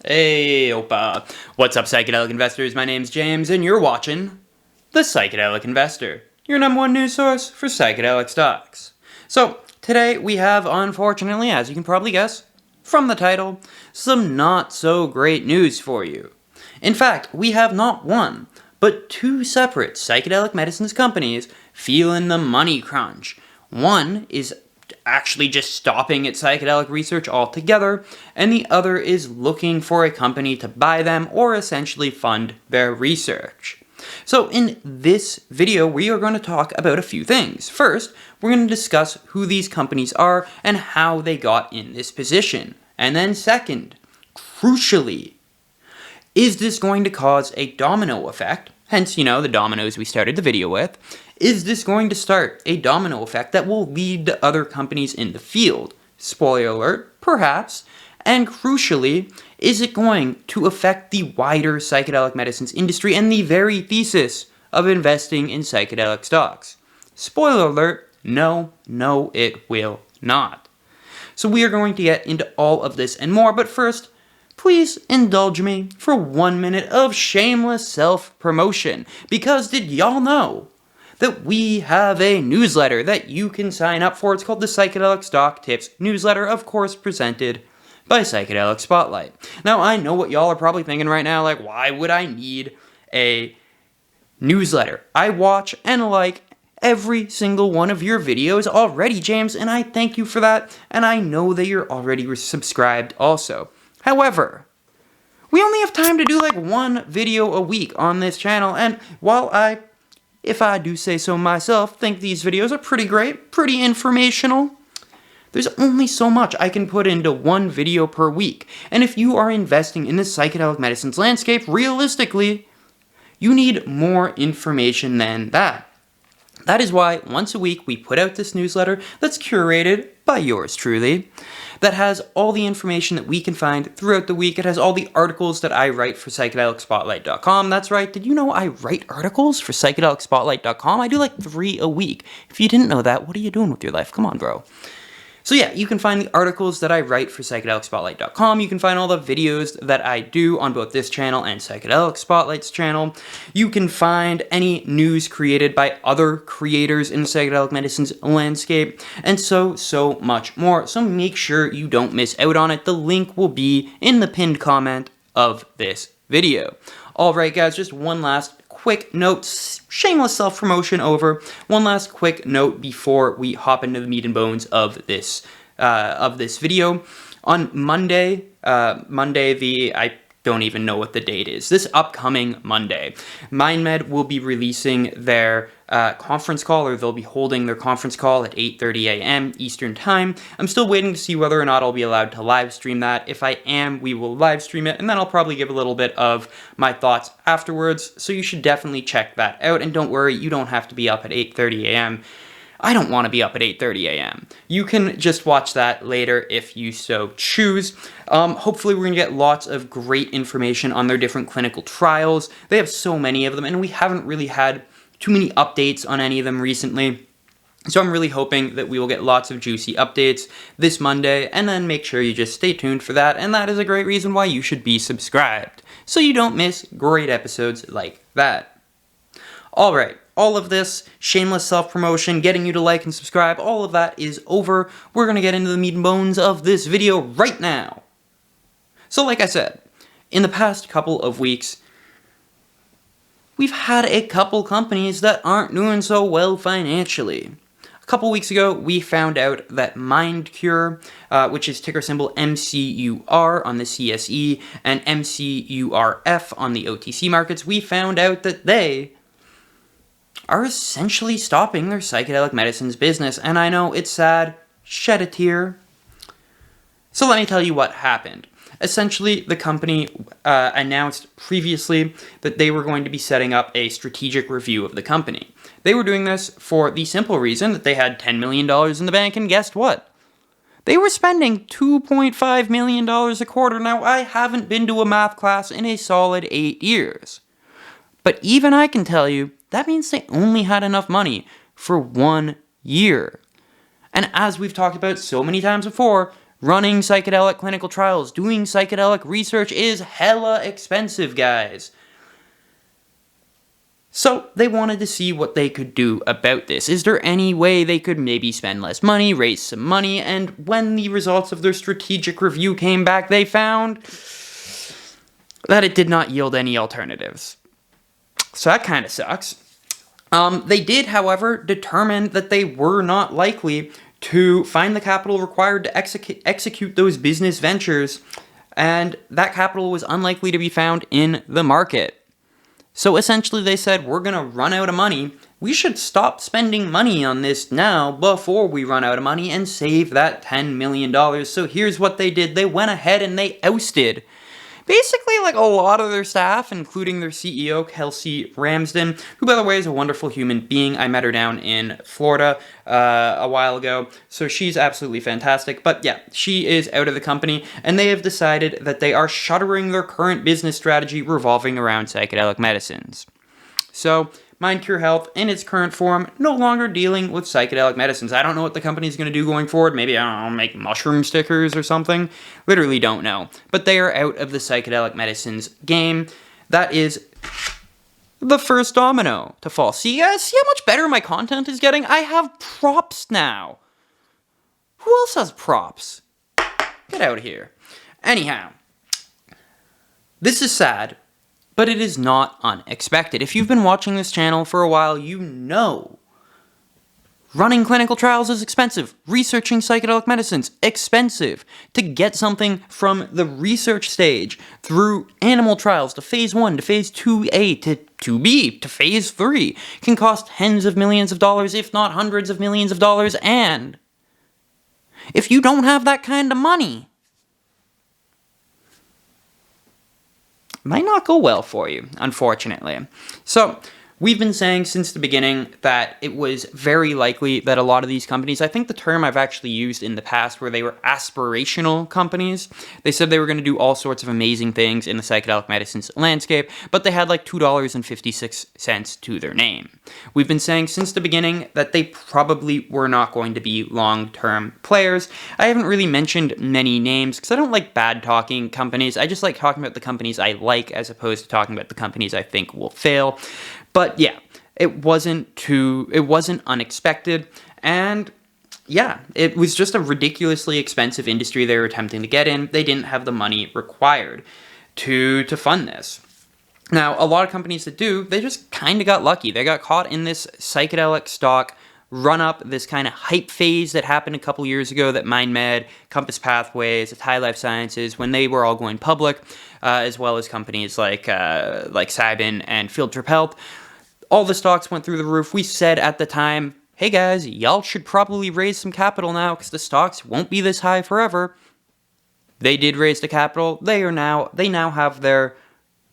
Hey, Opa. What's up, Psychedelic investors? My name's James, and you're watching The Psychedelic Investor, your number one news source for psychedelic stocks. So, today we have, unfortunately, as you can probably guess from the title, some not so great news for you. In fact, we have not one, but two separate psychedelic medicines companies feeling the money crunch. One is actually just stopping its psychedelic research altogether, and the other is looking for a company to buy them or essentially fund their research. So in this video, we are going to talk about a few things. First, we're going to discuss who these companies are and how they got in this position. And then second, crucially, is this going to cause a domino effect? Hence, the dominoes we started the video with. Is this going to start a domino effect that will lead to other companies in the field? Spoiler alert, perhaps. And crucially, is it going to affect the wider psychedelic medicines industry and the very thesis of investing in psychedelic stocks? Spoiler alert, no, it will not. So we are going to get into all of this and more, but first, please indulge me for 1 minute of shameless self-promotion, because did y'all know that we have a newsletter that you can sign up for? It's called the Psychedelic Stock Tips newsletter, of course presented by Psychedelic Spotlight. Now, I know what y'all are probably thinking right now, like, why would I need a newsletter? I watch and like every single one of your videos already, James, and I thank you for that, and I know that you're already subscribed also. However, we only have time to do like one video a week on this channel, and while if I do say so myself, think these videos are pretty great, pretty informational, there's only so much I can put into one video per week. And if you are investing in the psychedelic medicines landscape, realistically, you need more information than that. That is why once a week we put out this newsletter that's curated by yours truly, that has all the information that we can find throughout the week. It has all the articles that I write for psychedelicspotlight.com. That's right, did you know I write articles for psychedelicspotlight.com? I do like 3 a week. If you didn't know that, what are you doing with your life? Come on, bro. So yeah, you can find the articles that I write for psychedelicspotlight.com. You can find all the videos that I do on both this channel and Psychedelic Spotlight's channel. You can find any news created by other creators in the psychedelic medicines landscape, and so much more. So make sure you don't miss out on it. The link will be in the pinned comment of this video. Alright guys, just one last quick note, shameless self-promotion over. One last quick note before we hop into the meat and bones of this video. On Monday, I don't even know what the date is. This upcoming Monday, MindMed will be releasing their conference call, or they'll be holding their conference call at 8:30 a.m. Eastern Time. I'm still waiting to see whether or not I'll be allowed to live stream that. If I am, we will live stream it, and then I'll probably give a little bit of my thoughts afterwards, so you should definitely check that out. And don't worry, you don't have to be up at 8:30 a.m. I don't want to be up at 8:30 a.m. You can just watch that later if you so choose. Hopefully we're going to get lots of great information on their different clinical trials. They have so many of them, and we haven't really had too many updates on any of them recently. So I'm really hoping that we will get lots of juicy updates this Monday, and then make sure you just stay tuned for that, and that is a great reason why you should be subscribed, so you don't miss great episodes like that. Alright. All of this shameless self-promotion, getting you to like and subscribe, all of that is over. We're going to get into the meat and bones of this video right now. So like I said, in the past couple of weeks, we've had a couple companies that aren't doing so well financially. A couple weeks ago, we found out that MindMed, which is ticker symbol MCUR on the CSE and MCURF on the OTC markets, we found out that they are essentially stopping their psychedelic medicines business. And I know it's sad, shed a tear. So let me tell you what happened. Essentially, the company announced previously that they were going to be setting up a strategic review of the company. They were doing this for the simple reason that they had $10 million in the bank, and guess what? They were spending $2.5 million a quarter. Now, I haven't been to a math class in a solid 8 years. But even I can tell you, that means they only had enough money for 1 year. And as we've talked about so many times before, Running psychedelic clinical trials, doing psychedelic research is hella expensive, guys. So they wanted to see what they could do about this. Is there any way they could maybe spend less money, raise some money, and when the results of their strategic review came back, they found that it did not yield any alternatives. So that kind of sucks. They did, however, determine that they were not likely to find the capital required to execute those business ventures, and that capital was unlikely to be found in the market. So essentially they said, we're going to run out of money. We should stop spending money on this now before we run out of money and save that $10 million. So here's what they did. They went ahead and they ousted basically like a lot of their staff, including their CEO, Kelsey Ramsden, who, by the way, is a wonderful human being. I met her down in Florida a while ago, so she's absolutely fantastic. But yeah, she is out of the company, and they have decided that they are shuttering their current business strategy revolving around psychedelic medicines. So MindCure Health, in its current form, no longer dealing with psychedelic medicines. I don't know what the company's going to do going forward. Maybe, I don't know, make mushroom stickers or something. Literally don't know. But they are out of the psychedelic medicines game. That is the first domino to fall. See, guys? See how much better my content is getting? I have props now. Who else has props? Get out of here. Anyhow, this is sad, but it is not unexpected. If you've been watching this channel for a while, you know running clinical trials is expensive. Researching psychedelic medicines, expensive. To get something from the research stage through animal trials to phase 1, to phase 2A, to 2B, to phase 3 can cost tens of millions of dollars, if not hundreds of millions of dollars. And if you don't have that kind of money, might not go well for you, unfortunately. So, we've been saying since the beginning that it was very likely that a lot of these companies, I think the term I've actually used in the past where they were aspirational companies, they said they were going to do all sorts of amazing things in the psychedelic medicines landscape, but they had like $2.56 to their name. We've been saying since the beginning that they probably were not going to be long-term players. I haven't really mentioned many names because I don't like bad-talking companies. I just like talking about the companies I like as opposed to talking about the companies I think will fail. But yeah, it wasn't unexpected, and yeah, it was just a ridiculously expensive industry they were attempting to get in. They didn't have the money required to fund this. Now, a lot of companies that do, they just kind of got lucky. They got caught in this psychedelic stock run-up, this kind of hype phase that happened a couple years ago that MindMed, Compass Pathways, High Life Sciences, when they were all going public, as well as companies like Cybin and Field Trip Health. All the stocks went through the roof. We said at the time, hey guys, y'all should probably raise some capital now because the stocks won't be this high forever. They did raise the capital. They now have their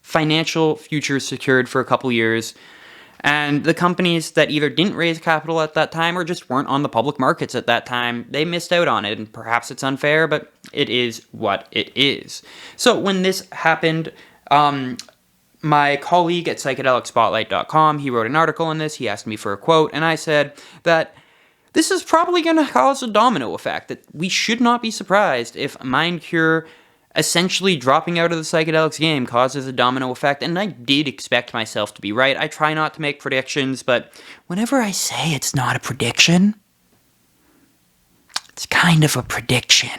financial future secured for a couple years. And the companies that either didn't raise capital at that time or just weren't on the public markets at that time, they missed out on it. And perhaps it's unfair, but it is what it is. So when this happened, my colleague at psychedelicspotlight.com, he wrote an article on this. He asked me for a quote, and I said that this is probably going to cause a domino effect, that we should not be surprised if MindCure essentially dropping out of the psychedelics game causes a domino effect, and I did expect myself to be right. I try not to make predictions, but whenever I say it's not a prediction, it's kind of a prediction.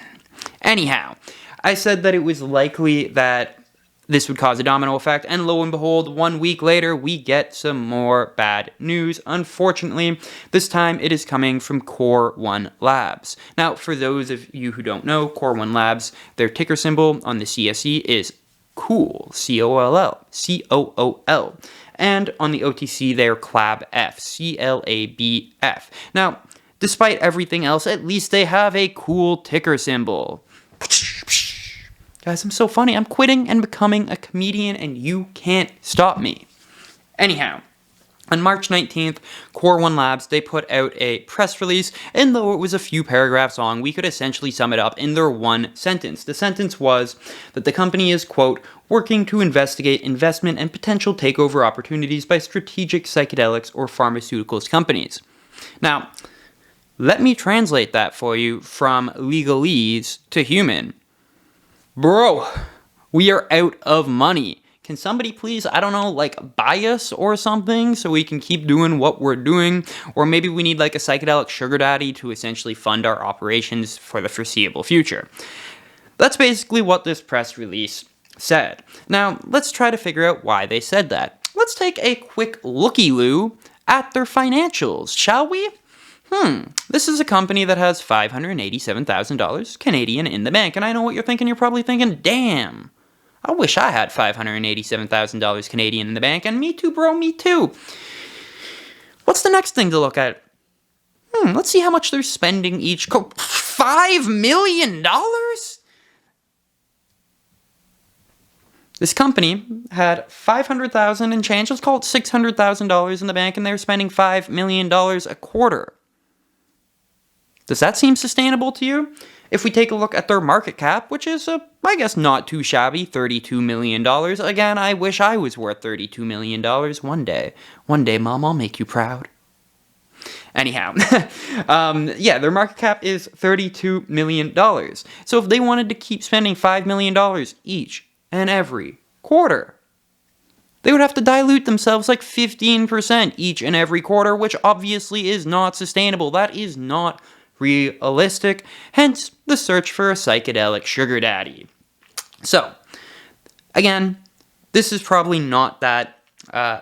Anyhow, I said that it was likely that this would cause a domino effect, and lo and behold, 1 week later, we get some more bad news. Unfortunately, this time it is coming from Core One Labs. Now, for those of you who don't know, Core One Labs, their ticker symbol on the CSE is COOL, C-O-O-L, C-O-O-L. And on the OTC, they're CLABF, C-L-A-B-F. Now, despite everything else, at least they have a cool ticker symbol. Guys, I'm so funny. I'm quitting and becoming a comedian, and you can't stop me. Anyhow, on March 19th, Core One Labs, they put out a press release, and though it was a few paragraphs long, we could essentially sum it up in their one sentence. The sentence was that the company is, quote, working to investigate investment and potential takeover opportunities by strategic psychedelics or pharmaceuticals companies. Now, Let me translate that for you from legalese to human. Bro, we are out of money. Can somebody please, I don't know, like buy us or something so we can keep doing what we're doing? Or maybe we need like a psychedelic sugar daddy to essentially fund our operations for the foreseeable future. That's basically what this press release said. Now, let's try to figure out why they said that. Let's take a quick looky-loo at their financials, shall we? This is a company that has $587,000 Canadian in the bank, and I know what you're thinking. You're probably thinking, damn, I wish I had $587,000 Canadian in the bank, and me too, bro, me too. What's the next thing to look at? Let's see how much they're spending each $5 million? This company had $500,000 and change, let's call it $600,000 in the bank, and they're spending $5 million a quarter. Does that seem sustainable to you? If we take a look at their market cap, which is, I guess, not too shabby, $32 million. Again, I wish I was worth $32 million one day. One day, Mom, I'll make you proud. Anyhow, their market cap is $32 million. So if they wanted to keep spending $5 million each and every quarter, they would have to dilute themselves like 15% each and every quarter, which obviously is not sustainable. That is not realistic, hence the search for a psychedelic sugar daddy. So, again, this is probably not that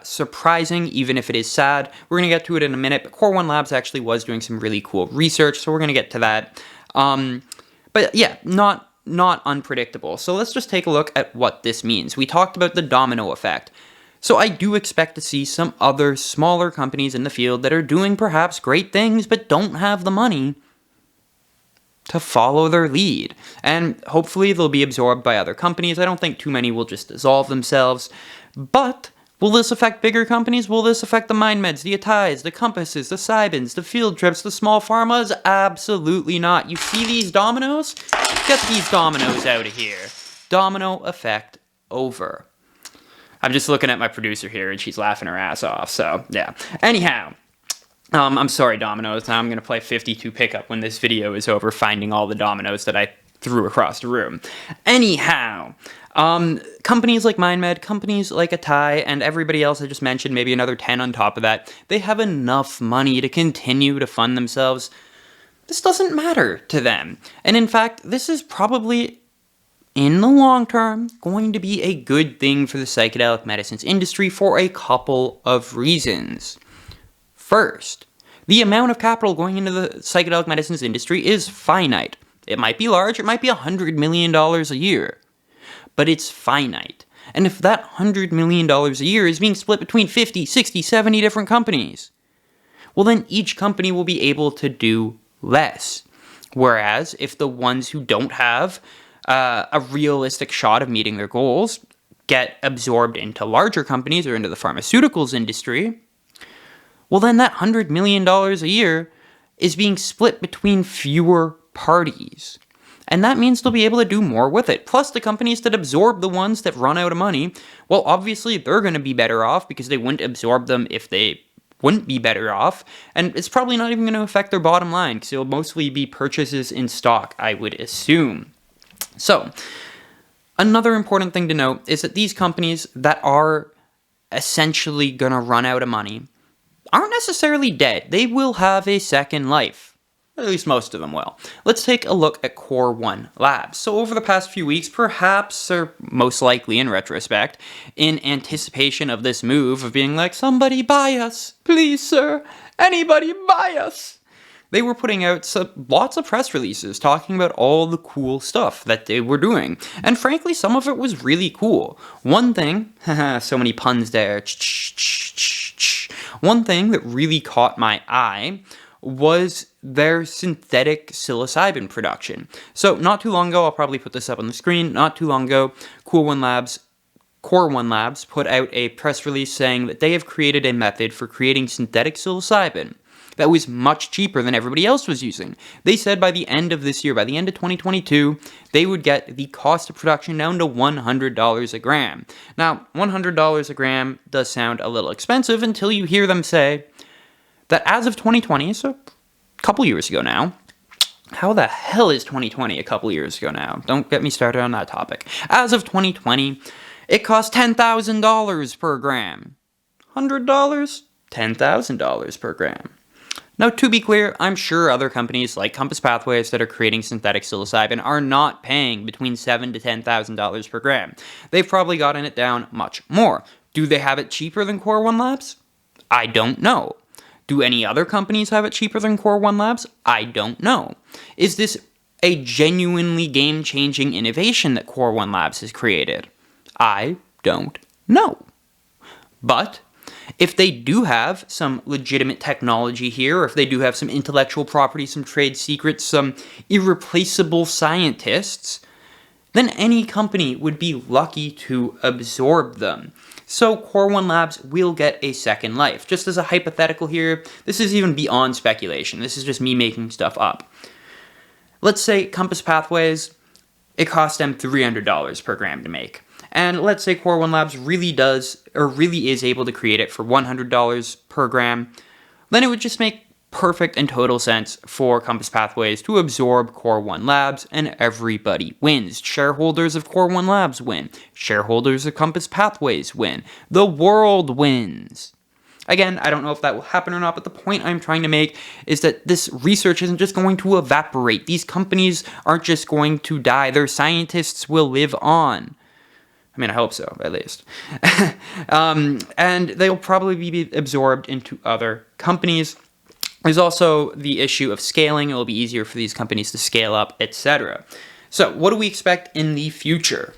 surprising, even if it is sad. We're going to get to it in a minute, but Core One Labs actually was doing some really cool research, so we're going to get to that. But yeah, not unpredictable. So let's just take a look at what this means. We talked about the domino effect. So I do expect to see some other smaller companies in the field that are doing perhaps great things but don't have the money to follow their lead. And hopefully they'll be absorbed by other companies. I don't think too many will just dissolve themselves. But will this affect bigger companies? Will this affect the MindMeds, the Atais, the Compasses, the Cybins, the Field Trips, the small pharmas? Absolutely not. You see these dominoes? Get these dominoes out of here. Domino effect over. I'm just looking at my producer here, and she's laughing her ass off, so, yeah. Anyhow, I'm sorry, dominoes. Now I'm going to play 52 pickup when this video is over, finding all the dominoes that I threw across the room. Anyhow, companies like MindMed, companies like Atai, and everybody else I just mentioned, maybe another 10 on top of that, they have enough money to continue to fund themselves. This doesn't matter to them. And in fact, this is probably, in the long term, going to be a good thing for the psychedelic medicines industry for a couple of reasons. First, the amount of capital going into the psychedelic medicines industry is finite. It might be large, it might be $100 million a year, but it's finite. And if that $100 million a year is being split between 50, 60, 70 different companies, well then each company will be able to do less. Whereas if the ones who don't have a realistic shot of meeting their goals get absorbed into larger companies or into the pharmaceuticals industry, well then that $100 million a year is being split between fewer parties. And that means they'll be able to do more with it. Plus the companies that absorb the ones that run out of money, well obviously they're going to be better off because they wouldn't absorb them if they wouldn't be better off. And it's probably not even going to affect their bottom line because it'll mostly be purchases in stock, I would assume. So, another important thing to note is that these companies that are essentially going to run out of money aren't necessarily dead. They will have a second life. At least most of them will. Let's take a look at Core One Labs. So over the past few weeks, perhaps, or most likely in retrospect, in anticipation of this move of being like, somebody buy us, please sir, anybody buy us, they were putting out lots of press releases talking about all the cool stuff that they were doing. And frankly, some of it was really cool. One thing, so many puns there, one thing that really caught my eye was their synthetic psilocybin production. So not too long ago, I'll probably put this up on the screen, not too long ago, Core One Labs put out a press release saying that they have created a method for creating synthetic psilocybin that was much cheaper than everybody else was using. They said by the end of this year, by the end of 2022, they would get the cost of production down to $100 a gram. Now, $100 a gram does sound a little expensive until you hear them say that as of 2020, so couple years ago now. How the hell is 2020 a couple years ago now? Don't get me started on that topic. As of 2020, it cost $10,000 per gram. $100? $10,000 per gram. Now, to be clear, I'm sure other companies like Compass Pathways that are creating synthetic psilocybin are not paying between $7,000 to $10,000 per gram. They've probably gotten it down much more. Do they have it cheaper than Core One Labs? I don't know. Do any other companies have it cheaper than Core One Labs? I don't know. Is this a genuinely game-changing innovation that Core One Labs has created? I don't know. But if they do have some legitimate technology here, or if they do have some intellectual property, some trade secrets, some irreplaceable scientists, then any company would be lucky to absorb them. So Core One Labs will get a second life. Just as a hypothetical here, this is even beyond speculation. This is just me making stuff up. Let's say Compass Pathways, it costs them $300 per gram to make. And let's say Core One Labs really is able to create it for $100 per gram. Then it would just make perfect and total sense for Compass Pathways to absorb Core One Labs, and everybody wins. Shareholders of Core One Labs win. Shareholders of Compass Pathways win. The world wins. Again, I don't know if that will happen or not, but the point I'm trying to make is that this research isn't just going to evaporate. These companies aren't just going to die. Their scientists will live on. I mean, I hope so, at least. And they'll probably be absorbed into other companies. There's also the issue of scaling. It will be easier for these companies to scale up, etc. So, what do we expect in the future?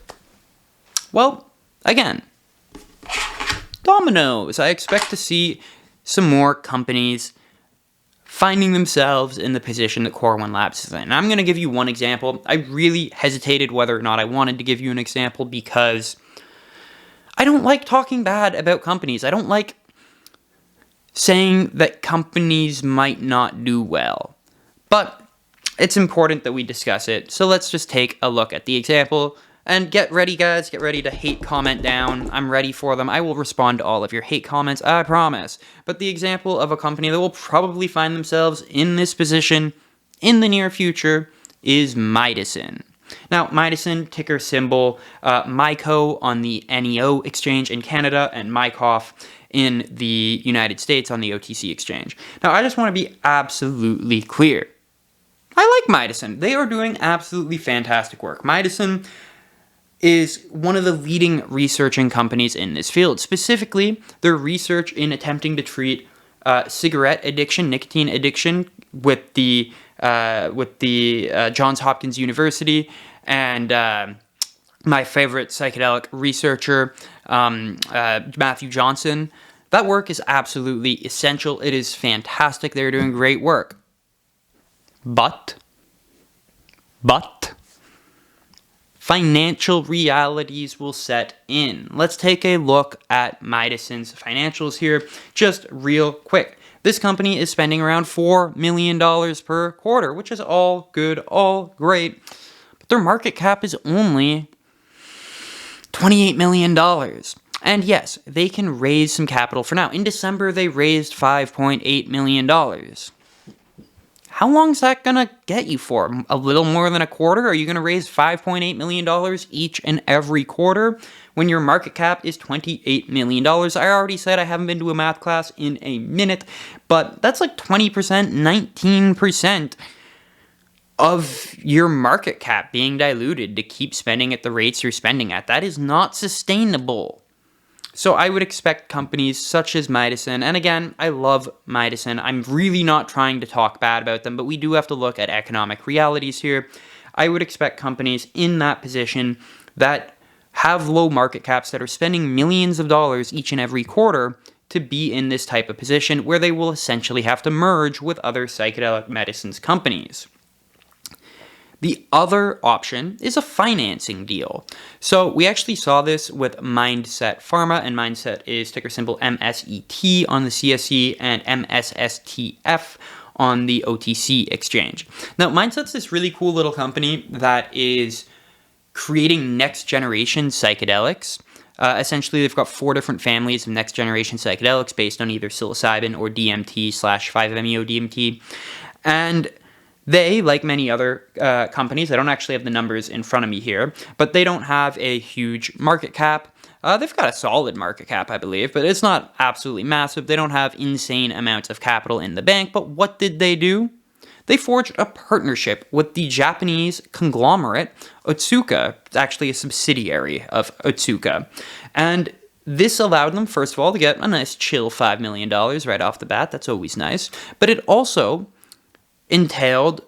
Well, again, dominoes. I expect to see some more companies finding themselves in the position that Core One Labs is in. And I'm going to give you one example. I really hesitated whether or not I wanted to give you an example because I don't like talking bad about companies. I don't like saying that companies might not do well. But it's important that we discuss it. So let's just take a look at the example. And get ready, guys. Get ready to hate comment down. I'm ready for them. I will respond to all of your hate comments, I promise. But the example of a company that will probably find themselves in this position in the near future is Midicin. Now, Midicin, ticker symbol MICO on the NEO exchange in Canada, and MICOF in the United States on the OTC exchange. Now, I just want to be absolutely clear. I like Midicin. They are doing absolutely fantastic work. Midicin is one of the leading researching companies in this field. Specifically, their research in attempting to treat cigarette addiction, nicotine addiction, with the Johns Hopkins University and my favorite psychedelic researcher, Matthew Johnson. That work is absolutely essential. It is fantastic. They're doing great work. But financial realities will set in. Let's take a look at Midicin's financials here, just real quick. This company is spending around $4 million per quarter, which is all good, all great. But their market cap is only $28 million. And yes, they can raise some capital for now. In December, they raised $5.8 million. How long is that going to get you for? A little more than a quarter? Are you going to raise $5.8 million each and every quarter when your market cap is $28 million? I already said I haven't been to a math class in a minute, but that's like 20%, 19% of your market cap being diluted to keep spending at the rates you're spending at. That is not sustainable. So I would expect companies such as Midicin, and again, I love Midicin. I'm really not trying to talk bad about them, but we do have to look at economic realities here. I would expect companies in that position that have low market caps, that are spending millions of dollars each and every quarter, to be in this type of position where they will essentially have to merge with other psychedelic medicines companies. The other option is a financing deal. So we actually saw this with Mindset Pharma, and Mindset is ticker symbol MSET on the CSE and MSSTF on the OTC exchange. Now, Mindset's this really cool little company that is creating next generation psychedelics. Essentially, they've got 4 different families of next generation psychedelics based on either psilocybin or DMT/5-MeO-DMT. And they, like many other companies, I don't actually have the numbers in front of me here, but they don't have a huge market cap. They've got a solid market cap, I believe, but it's not absolutely massive. They don't have insane amounts of capital in the bank, but what did they do? They forged a partnership with the Japanese conglomerate Otsuka. It's actually a subsidiary of Otsuka. And this allowed them, first of all, to get a nice chill $5 million right off the bat. That's always nice. But it also entailed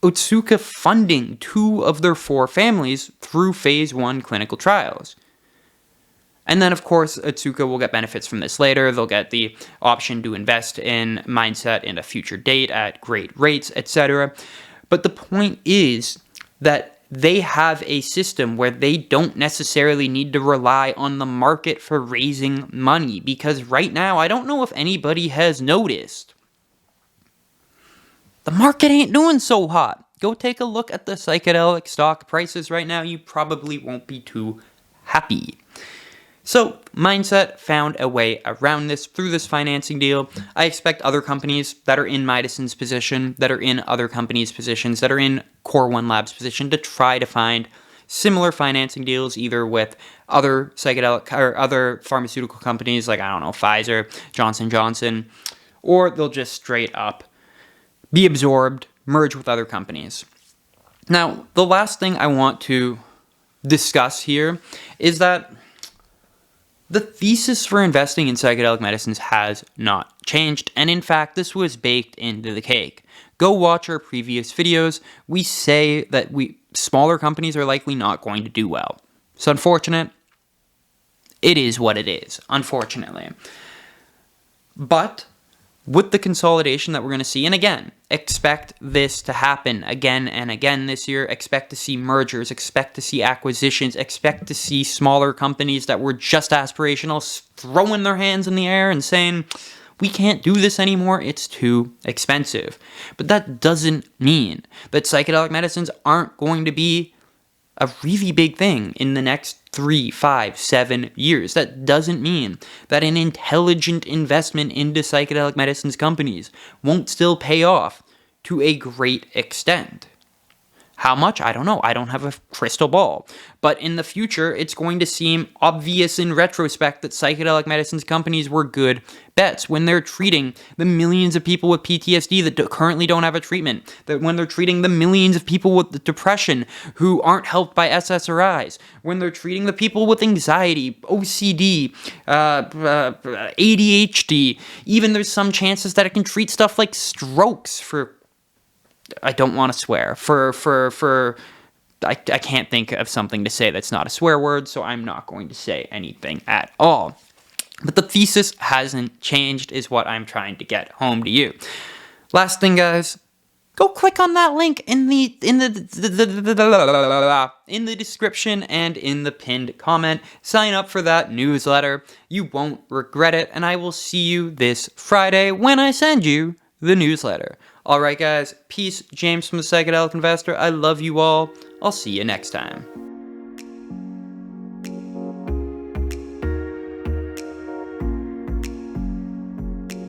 Otsuka funding 2 of their 4 families through phase 1 clinical trials. And then, of course, Otsuka will get benefits from this later. They'll get the option to invest in Mindset in a future date at great rates, etc. But the point is that they have a system where they don't necessarily need to rely on the market for raising money. Because right now, I don't know if anybody has noticed, the market ain't doing so hot. Go take a look at the psychedelic stock prices right now. You probably won't be too happy. So, Mindset found a way around this through this financing deal. I expect other companies that are in Midason's position, that are in other companies' positions, that are in Core One Labs' position to try to find similar financing deals, either with other psychedelic or other pharmaceutical companies like, I don't know, Pfizer, Johnson & Johnson, or they'll just straight up be absorbed, merge with other companies. Now, the last thing I want to discuss here is that the thesis for investing in psychedelic medicines has not changed, and in fact, this was baked into the cake. Go watch our previous videos. We say that smaller companies are likely not going to do well. It's unfortunate. It is what it is, unfortunately. But with the consolidation that we're going to see, and again, expect this to happen again and again this year. Expect to see mergers, expect to see acquisitions, expect to see smaller companies that were just aspirational throwing their hands in the air and saying, we can't do this anymore, it's too expensive. But that doesn't mean that psychedelic medicines aren't going to be a really big thing in the next 3, 5, 7 years. That doesn't mean that an intelligent investment into psychedelic medicines companies won't still pay off to a great extent. How much? I don't know. I don't have a crystal ball. But in the future, it's going to seem obvious in retrospect that psychedelic medicines companies were good bets when they're treating the millions of people with PTSD that currently don't have a treatment, that when they're treating the millions of people with depression who aren't helped by SSRIs, when they're treating the people with anxiety, OCD, ADHD, even there's some chances that it can treat stuff like strokes for, I don't want to swear, I can't think of something to say that's not a swear word, so I'm not going to say anything at all. But the thesis hasn't changed is what I'm trying to get home to you. Last thing, guys, go click on that link in the description and in the pinned comment. Sign up for that newsletter. You won't regret it, and I will see you this Friday when I send you the newsletter. All right, guys. Peace. James from the Psychedelic Investor. I love you all. I'll see you next time.